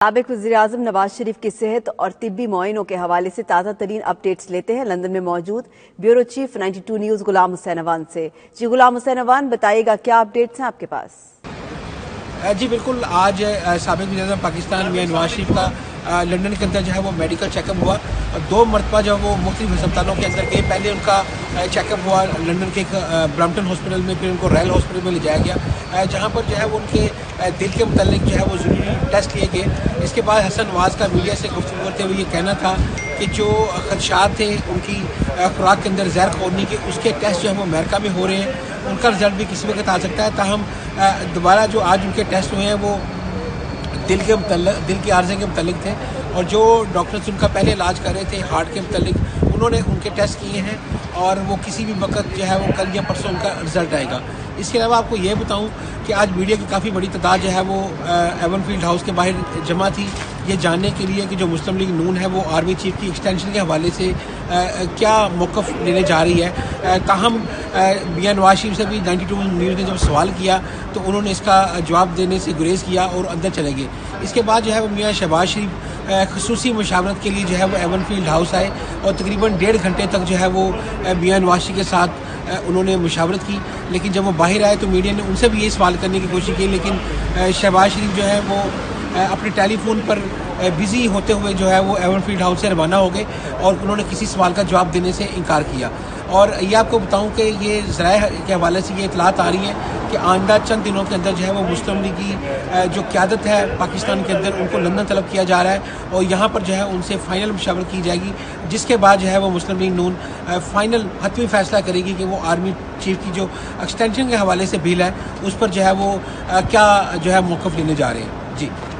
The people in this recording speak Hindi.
साबिक वज़ीर-ए-आज़म नवाज शरीफ की सेहत और तिब्बी मुआयनों के हवाले से ताज़ा तरीन अपडेट्स लेते हैं लंदन में मौजूद bureau chief 92 news Ghulam Hussain Awan से। जी गुलाम हुसैन अवान, बताइएगा क्या अपडेट्स हैं आपके पास? जी बिल्कुल, आज साबिक वज़ीर-ए-आज़म पाकिस्तान मियां नवाज शरीफ का लंदन के अंदर जो है वो मेडिकल चेकअप हुआ। 2 मरतबा जो वो मुख्तलिफ अस्पतालों के अंदर गए। पहले उनका चेकअप हुआ लंदन के एक ब्रैम्पटन हॉस्पिटल में, फिर उनको रॉयल हॉस्पिटल में ले जाया गया, जहाँ पर जो है वो उनके दिल के मुतल्लिक जो है वो ज़रूरी टेस्ट लिए गए। इसके बाद हसन नवाज का मीडिया से गुफ्तगू करते हुए ये कहना था कि जो खदशात थे उनकी खुराक के अंदर जहर खोदने के, उसके टेस्ट जो है वो अमेरिका में हो रहे हैं, उनका रिजल्ट भी किसी वक्त आ सकता है। ताहम दोबारा जो आज उनके टेस्ट हुए हैं वो दिल के आर्जे के मुतल्लिक थे, और जो डॉक्टर्स उनका पहले इलाज कर रहे थे हार्ट के मुतल्लिक, उन्होंने उनके टेस्ट किए हैं और वो किसी भी वक्त जो है वो कल या परसों उनका रिजल्ट आएगा। इसके अलावा आपको ये बताऊं कि आज मीडिया की काफ़ी बड़ी तादाद जो है वो एवनफील्ड हाउस के बाहर जमा थी, ये जानने के लिए कि जो मुस्लिम लीग नून है वो आर्मी चीफ की एक्सटेंशन के हवाले से क्या मौक़िफ़ लेने जा रही है। ताहम मियां नवाज शरीफ से भी 92 न्यूज़ ने जब सवाल किया तो उन्होंने इसका जवाब देने से गुरेज किया और अंदर चले गए। इसके बाद जो है वो मियां शहबाज शरीफ खसूसी मुशावरत के लिए जो है वो एवनफील्ड हाउस आए और तकरीबन 1.5 घंटे तक जो है वो मियां नवाज शरीफ के साथ उन्होंने मुशावरत की। लेकिन जब वो बाहर आए तो मीडिया ने उनसे भी ये सवाल करने की कोशिश की, लेकिन शहबाज शरीफ जो है वो अपने टेलीफोन पर बिज़ी होते हुए जो है वो एवनफील्ड हाउस से रवाना हो गए और उन्होंने किसी सवाल का जवाब देने से इनकार किया। और ये आपको बताऊं कि ये ज़राए के हवाले से ये इतलात आ रही है कि आइंदा चंद दिनों के अंदर जो है वो मुस्लिम लीग की जो क़यादत है पाकिस्तान के अंदर, उनको लंदन तलब किया जा रहा है और यहाँ पर जो है उनसे फ़ाइनल मुशावरत की जाएगी, जिसके बाद जो है वो मुस्लिम लीग नून फ़ाइनल हतमी फ़ैसला करेगी कि वो आर्मी चीफ की जो एक्सटेंशन के हवाले से बिल है उस पर जो है वो क्या जो है मौक़िफ़ लेने जा रहे हैं। जी।